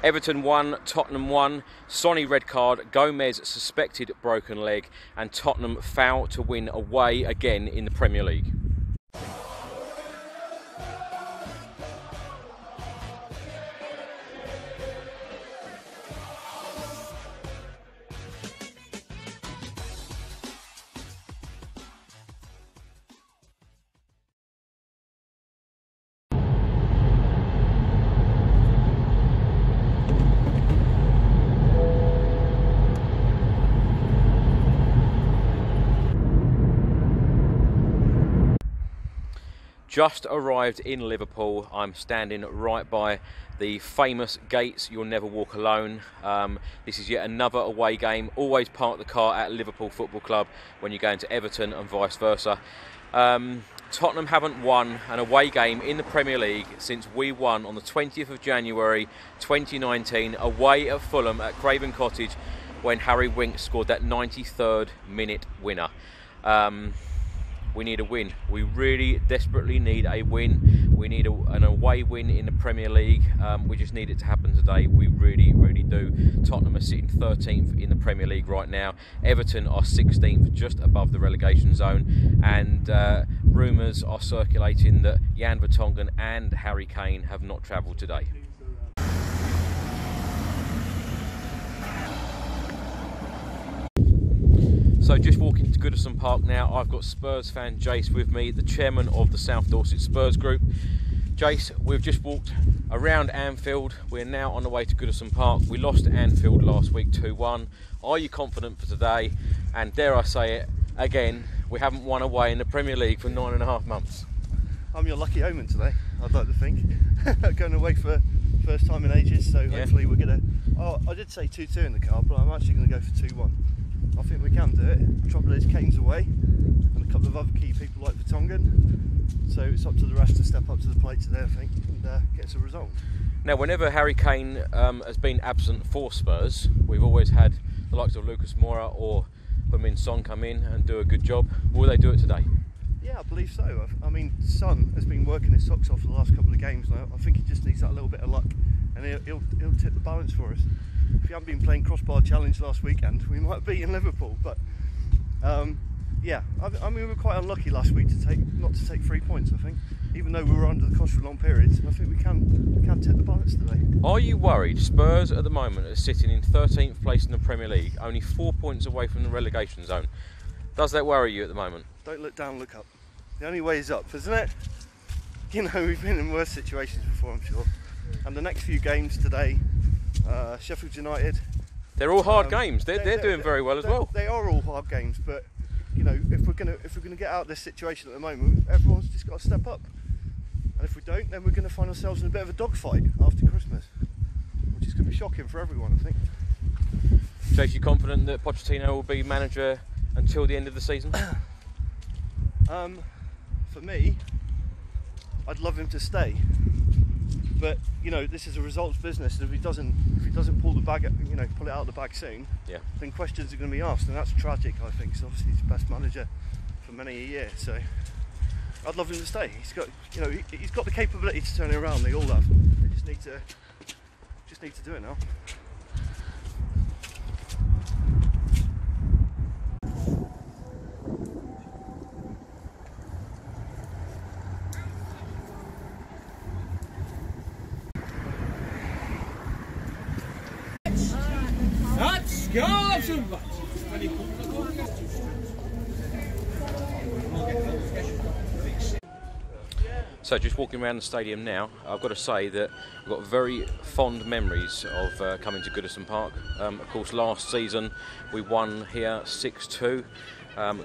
Everton 1, Tottenham 1, Sonny red card, Gomes suspected broken leg, and Tottenham foul to win away again in the Premier League. Just arrived in Liverpool. I'm standing right by the famous gates. You'll never walk alone. This is yet another away game. Always park the car at Liverpool Football Club when you're going to Everton and vice versa. Tottenham haven't won an away game in the Premier League since we won on the 20th of January 2019 away at Fulham at Craven Cottage when Harry Winks scored that 93rd minute winner. We need a win. We really desperately need a win. We need an away win in the Premier League. We just need it to happen today. We really, really do. Tottenham are sitting 13th in the Premier League right now. Everton are 16th, just above the relegation zone. And rumours are circulating that Jan Vertonghen and Harry Kane have not travelled today. So just walking to Goodison Park now. I've got Spurs fan Jace with me, the chairman of the South Dorset Spurs group. Jace, we've just walked around Anfield. We're now on the way to Goodison Park. We lost at Anfield last week 2-1. Are you confident for today? And dare I say it, again, we haven't won away in the Premier League for 9.5 months. I'm your lucky omen today, I'd like to think. Going away for first time in ages, so hopefully we're going to... Oh, I did say 2-2 in the car, but I'm actually going to go for 2-1. I think we can do it. The trouble is Kane's away and a couple of other key people like Vertonghen, so it's up to the rest to step up to the plate today, I think, and get us a result. Now, whenever Harry Kane has been absent for Spurs, we've always had the likes of Lucas Moura or Heung-min Son come in and do a good job. Will they do it today? Yeah, I believe so. I mean, Son has been working his socks off for the last couple of games now. I think he just needs that little bit of luck, and he'll tip the balance for us. If you hadn't been playing crossbar challenge last weekend, we might have beaten Liverpool. But yeah, I mean, we were quite unlucky last week not to take 3 points. I think, even though we were under the cosh for long periods, I think we can tip the balance today. Are you worried? Spurs at the moment are sitting in 13th place in the Premier League, only 4 points away from the relegation zone. Does that worry you at the moment? Don't look down, look up. The only way is up, isn't it? You know, we've been in worse situations before, I'm sure. And the next few games today. Sheffield United. They're all hard games. They're doing very well as well. They are all hard games, but you know, if we're gonna get out of this situation at the moment, everyone's just got to step up. And if we don't, then we're going to find ourselves in a bit of a dogfight after Christmas, which is going to be shocking for everyone, I think. Jace, you confident that Pochettino will be manager until the end of the season? For me, I'd love him to stay. But you know, this is a results business, and if he doesn't pull the bag, pull it out of the bag soon, then questions are going to be asked, and that's tragic, I think. So obviously he's the best manager for many a year, so I'd love him to stay. He's got the capability to turn it around. They all have. They just need to do it now. So just walking around the stadium now, I've got to say that I've got very fond memories of coming to Goodison Park. Of course, last season we won here 6-2.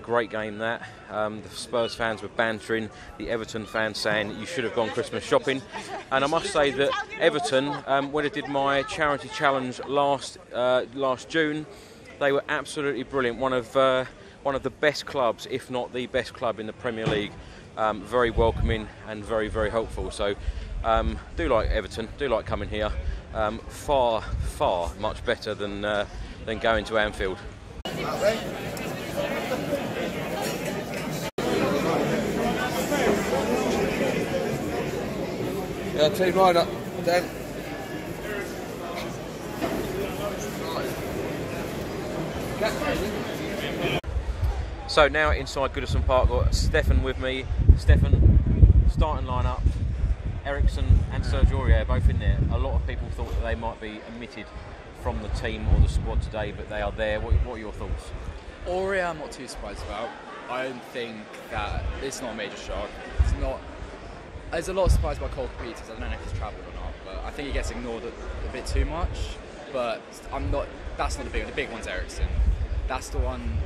Great game that. The Spurs fans were bantering, the Everton fans saying you should have gone Christmas shopping. And I must say that Everton, when I did my charity challenge last June, they were absolutely brilliant. One of the best clubs, if not the best club in the Premier League. Very welcoming and very, very helpful. So do like Everton, do like coming here. Far, far much better than going to Anfield. Yeah, team right up, Dan. So now inside Goodison Park, got Stefan with me. Stefan, starting lineup. Eriksson and Serge Aurier both in there. A lot of people thought that they might be omitted from the team or the squad today, but they are there. What are your thoughts? Aurier, I'm not too surprised about. I don't think that it's not a major shock. It's not. There's a lot of surprise by Cole Peters. I don't know if he's travelled or not, but I think he gets ignored a bit too much. But I'm not. That's not the big one. The big one's Eriksson. That's the one.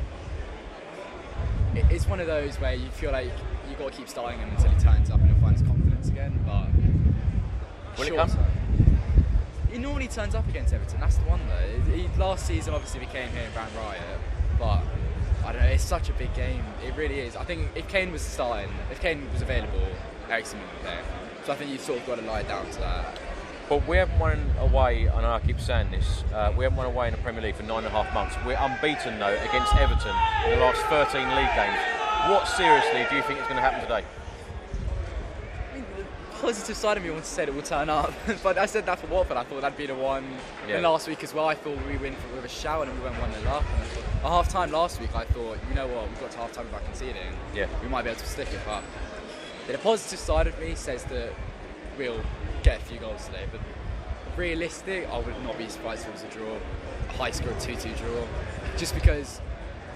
It's one of those where you feel like you got to keep starting him until he turns up and he'll find his confidence again. But will it come? He normally turns up against Everton. That's the one though. Last season obviously we came here and ran riot, but I don't know. It's such a big game. It really is. I think if Kane was starting, if Kane was available, Eriksson would be there. So I think you've sort of got to lie down to that. But we haven't won away, I know I keep saying this, we haven't won away in the Premier League for 9.5 months. We're unbeaten though against Everton in the last 13 league games. What seriously do you think is going to happen today? I mean, the positive side of me wants to say that we'll turn up, but I said that for Watford. I thought that'd be the one. Yeah. And last week as well, I thought we win with a shout and we went 1-0 up. At half time last week, I thought, you know what, we've got to half time without conceding. Yeah. We might be able to stick it, but the positive side of me says that we'll get a few goals today, but realistic, I would not be surprised if it was a draw, a high score 2-2 draw, just because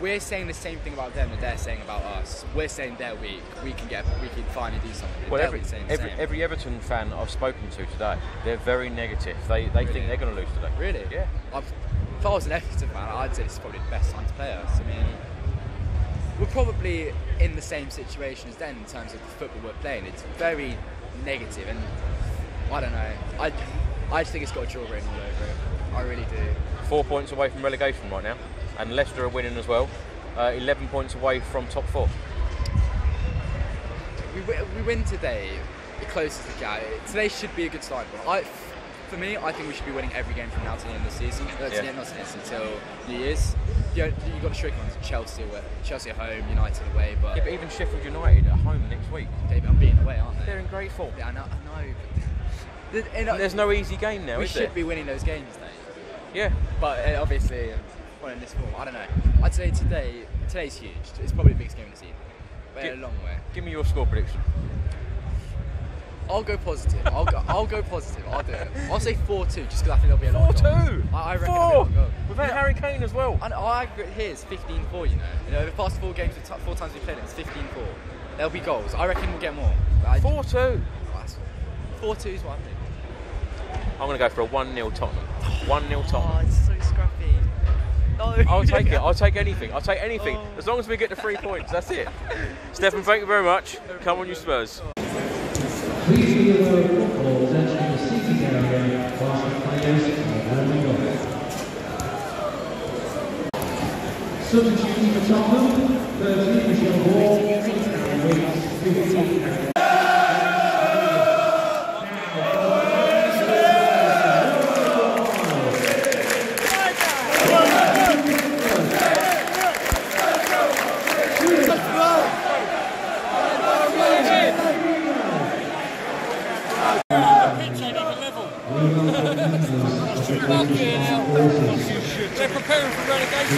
we're saying the same thing about them that they're saying about us. We're saying they're weak, we can finally do something. Well, every Everton fan I've spoken to today, they're very negative. They really? Think they're going to lose today. Really? Yeah. If I was an Everton fan, I'd say this is probably the best time to play us. I mean, we're probably in the same situation as them in terms of the football we're playing. It's very negative, and I don't know. I just think it's got a draw written all over it. I really do. 4 points away from relegation right now, and Leicester are winning as well. 11 points away from top 4. We win today. It closes the gap. Today should be a good start. For me, I think we should be winning every game from now to the end of the season. Until New Year's. You've got to trick on Chelsea at home, United away. But yeah, but even Sheffield United at home next week. They're beaten away, aren't they? They're in great form. Yeah, I know. There's no easy game now, is there? We should be winning those games, though. Yeah. But obviously, in this form, I don't know. I'd say today's huge. It's probably the biggest game of the season. But a long way. Give me your score prediction. I'll go positive. I'll go positive. I'll do it. I'll say 4-2, just because I think there'll be a lot of goals. 4-2? I reckon there'll be a lot of goals. We've had Harry Kane as well. I agree. Here's 15-4. You know, the past 4 games, 4 times we played it, it's 15-4. There'll be goals. I reckon we'll get more. 4-2. 4-2 is what I think. I'm going to go for a 1-0 Tottenham. 1-0 Tottenham. Oh, it's so scrappy. No. I'll take it. I'll take anything. I'll take anything. Oh. As long as we get the 3 points, that's it. Stefan, thank you very much. Come on, you Spurs. Please be aware of footballs entering the seating area whilst the players are warming up. Substituting for Tottenham, 13 Michelle Wall, and weights 15. They're preparing for relegation.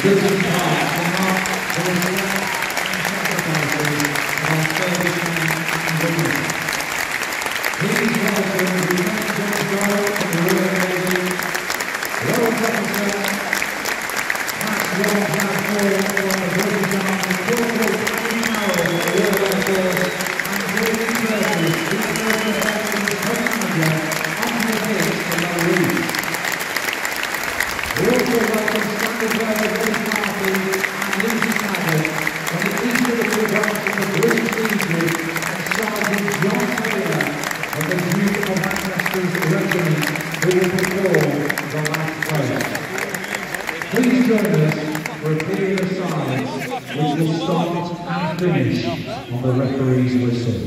Please join us for a period of silence which will start and finish on the referee's whistle.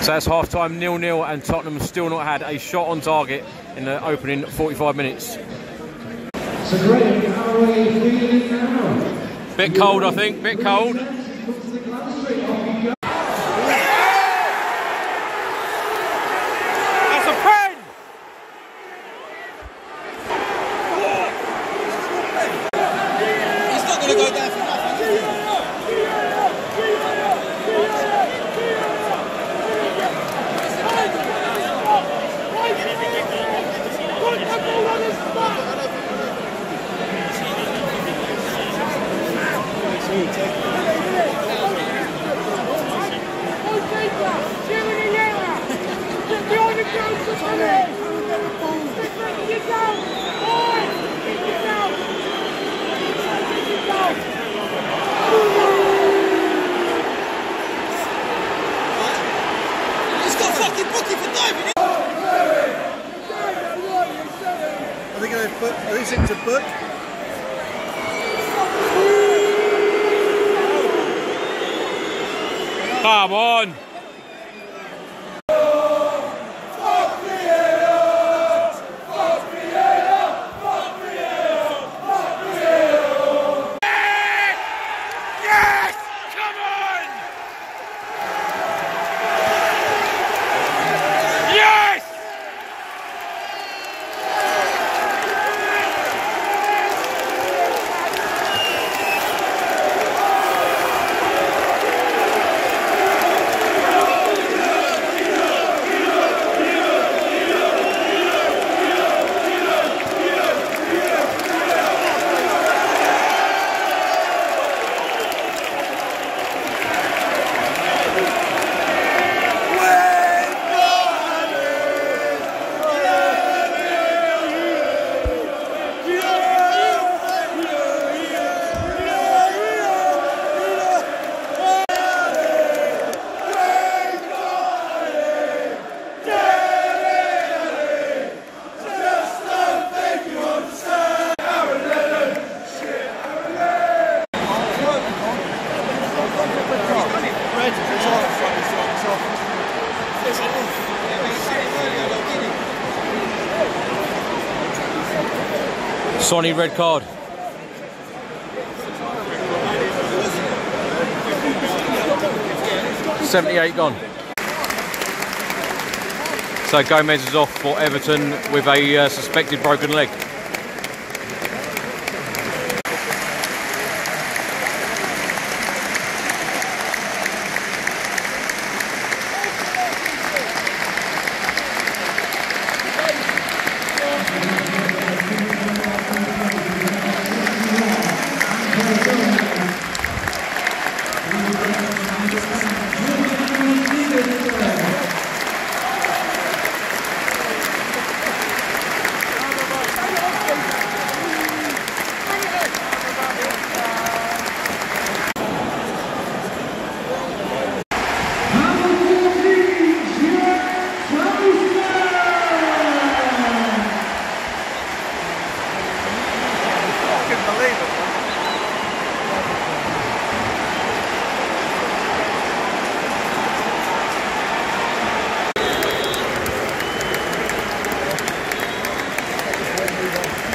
So that's half time, 0-0, and Tottenham have still not had a shot on target in the opening 45 minutes. So Graham, how are you feeling now? Bit cold, I think, bit cold. That's a pen! He's not going to go down for nothing. He's got fucking bookie for diving. Are they going to put those into book? Come on! Sonny, red card. .78 gone. So Gomes is off for Everton with a suspected broken leg.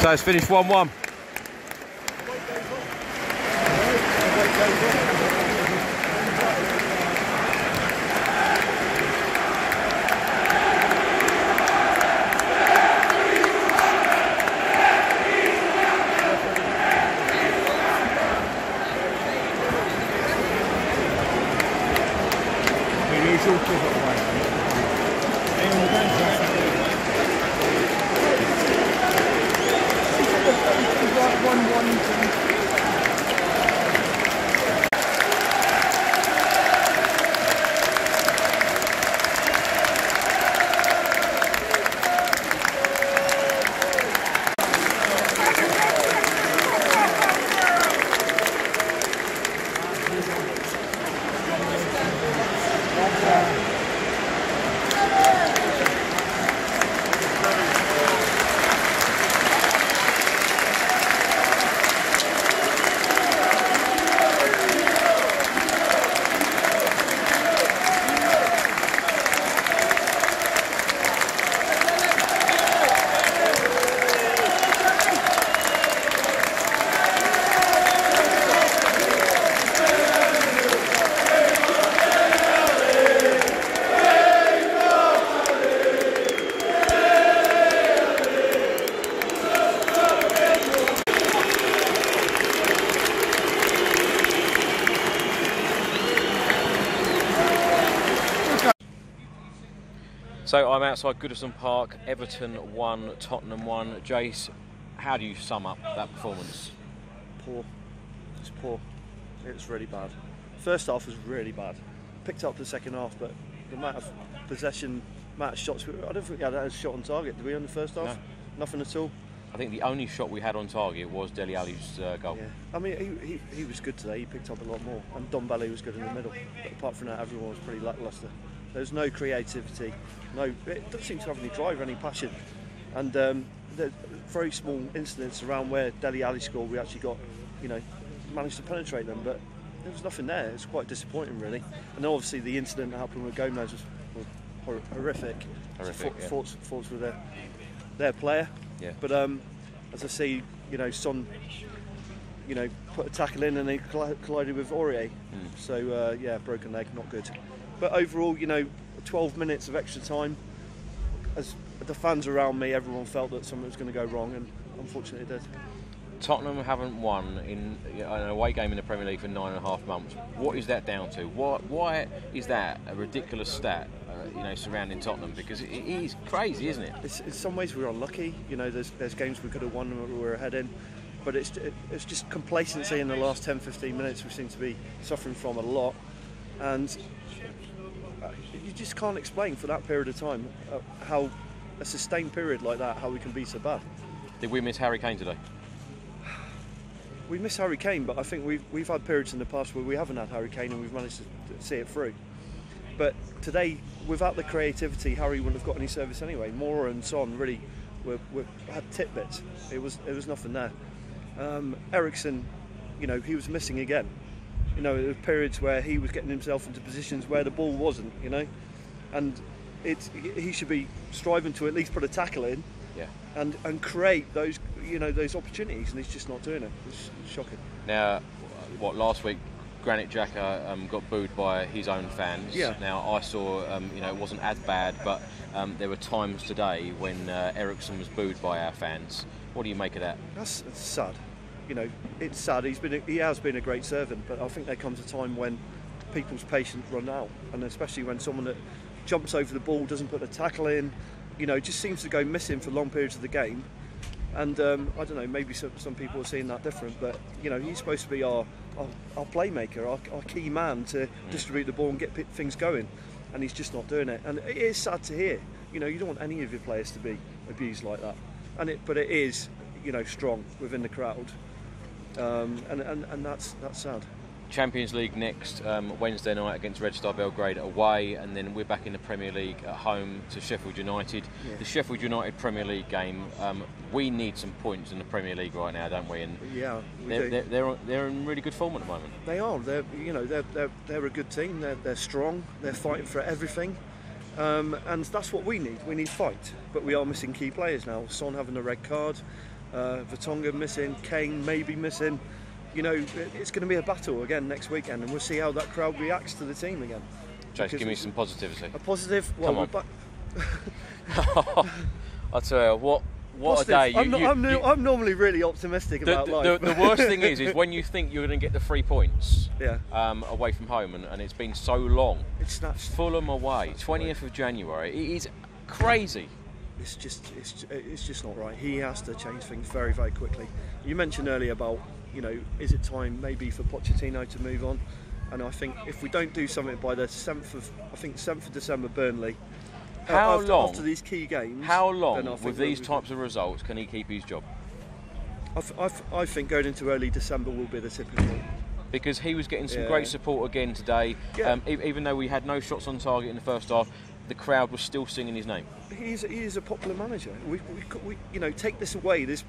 So it's finished 1-1. So I'm outside Goodison Park. Everton 1, Tottenham 1. Jace, how do you sum up that performance? Poor. It's poor. It's really bad. First half was really bad. Picked up the second half, but the amount of possession, amount of shots, I don't think we had a shot on target. Did we in the first half? No. Nothing at all. I think the only shot we had on target was Dele goal. Yeah. I mean, he was good today. He picked up a lot more. And Dele was good in the middle. But apart from that, everyone was pretty lacklustre. There's no creativity. It doesn't seem to have any drive, any passion. And there's very small incidents around where Dele Alli scored. We actually got, managed to penetrate them, but there was nothing there. It's quite disappointing, really. And obviously the incident that happened with Gomes was horrific. Thoughts with their player. Yeah. But as I see, Son, put a tackle in and they collided with Aurier. So broken leg, not good. But overall, 12 minutes of extra time. As the fans around me, everyone felt that something was going to go wrong, and unfortunately it did. Tottenham haven't won in an away game in the Premier League for 9.5 months. What is that down to? Why is that a ridiculous stat? Surrounding Tottenham, because it is crazy, isn't it? In some ways we're unlucky. There's games we could have won and we were ahead in, but it's just complacency in the last 10-15 minutes we seem to be suffering from a lot, and you just can't explain for that period of time how a sustained period like that, how we can be so bad. Did we miss Harry Kane today? We miss Harry Kane, but I think we've had periods in the past where we haven't had Harry Kane and we've managed to see it through. But today, without the creativity, Harry wouldn't have got any service anyway. Moura and Son really had tidbits. It was nothing there. Eriksen, he was missing again. There were periods where he was getting himself into positions where the ball wasn't. And he should be striving to at least put a tackle in. Yeah. And create those those opportunities, and he's just not doing it. It's shocking. Now, last week? Granit Xhaka got booed by his own fans. Yeah. Now I saw, it wasn't as bad, but there were times today when Eriksen was booed by our fans. What do you make of that? That's sad. It's sad. He has been a great servant, but I think there comes a time when people's patience run out, and especially when someone that jumps over the ball, doesn't put a tackle in, just seems to go missing for long periods of the game. And I don't know, maybe some people are seeing that different, but he's supposed to be our playmaker, our key man to distribute the ball and get things going, and he's just not doing it. And it is sad to hear. You don't want any of your players to be abused like that. But it is, strong within the crowd, and that's sad. Champions League next Wednesday night against Red Star Belgrade away, and then we're back in the Premier League at home to Sheffield United. Yeah. The Sheffield United Premier League game, we need some points in the Premier League right now, don't we? And yeah, they're in really good form at the moment. They are. They're a good team. They're strong. They're fighting for everything, and that's what we need. We need fight, but we are missing key players now. Son having a red card, Vertonghen missing, Kane maybe missing. It's going to be a battle again next weekend, and we'll see how that crowd reacts to the team again. Jace, give me some positivity. A positive? Come on. I'll tell you, what positive. A day. I'm normally really optimistic about life. The worst thing is when you think you're going to get the 3 points away from home, and it's been so long. It's nuts. Fulham away, 20th of January. It is crazy. It's just not right. He has to change things very, very quickly. You mentioned earlier about, is it time maybe for Pochettino to move on? And I think if we don't do something by the 7th of December, Burnley, after these key games, how long with these types of results can he keep his job? I think going into early December will be the tipping point. Because he was getting some great support again today. Yeah. Even though we had no shots on target in the first half, the crowd was still singing his name. He is a popular manager. We take this away, this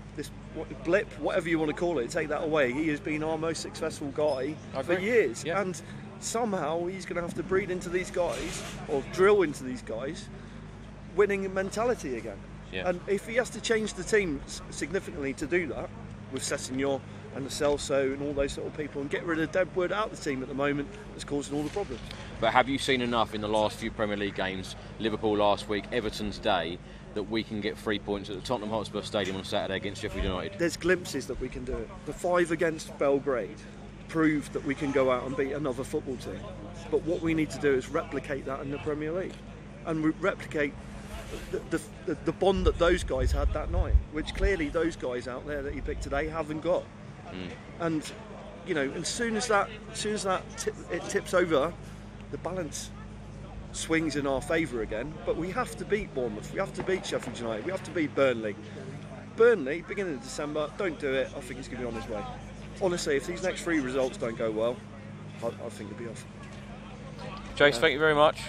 blip, whatever you want to call it, take that away. He has been our most successful guy for years, and somehow he's going to have to breed into these guys or drill into these guys winning mentality again. Yeah. And if he has to change the team significantly to do that, with Sessegnon and Lo Celso and all those sort of people, and get rid of Deadwood out of the team at the moment, that's causing all the problems. But have you seen enough in the last few Premier League games, Liverpool last week, Everton today, that we can get 3 points at the Tottenham Hotspur Stadium on Saturday against Sheffield United? There's glimpses that we can do it. The 5 against Belgrade proved that we can go out and beat another football team. But what we need to do is replicate that in the Premier League, and replicate the bond that those guys had that night, which clearly those guys out there that he picked today haven't got. And you know, as soon as that it tips over, the balance swings in our favour again. But we have to beat Bournemouth, we have to beat Sheffield United, we have to beat Burnley. Burnley, beginning of December, don't do it. I think he's going to be on his way. Honestly, if these next 3 results don't go well, I think he'll be off. Jace, thank you very much.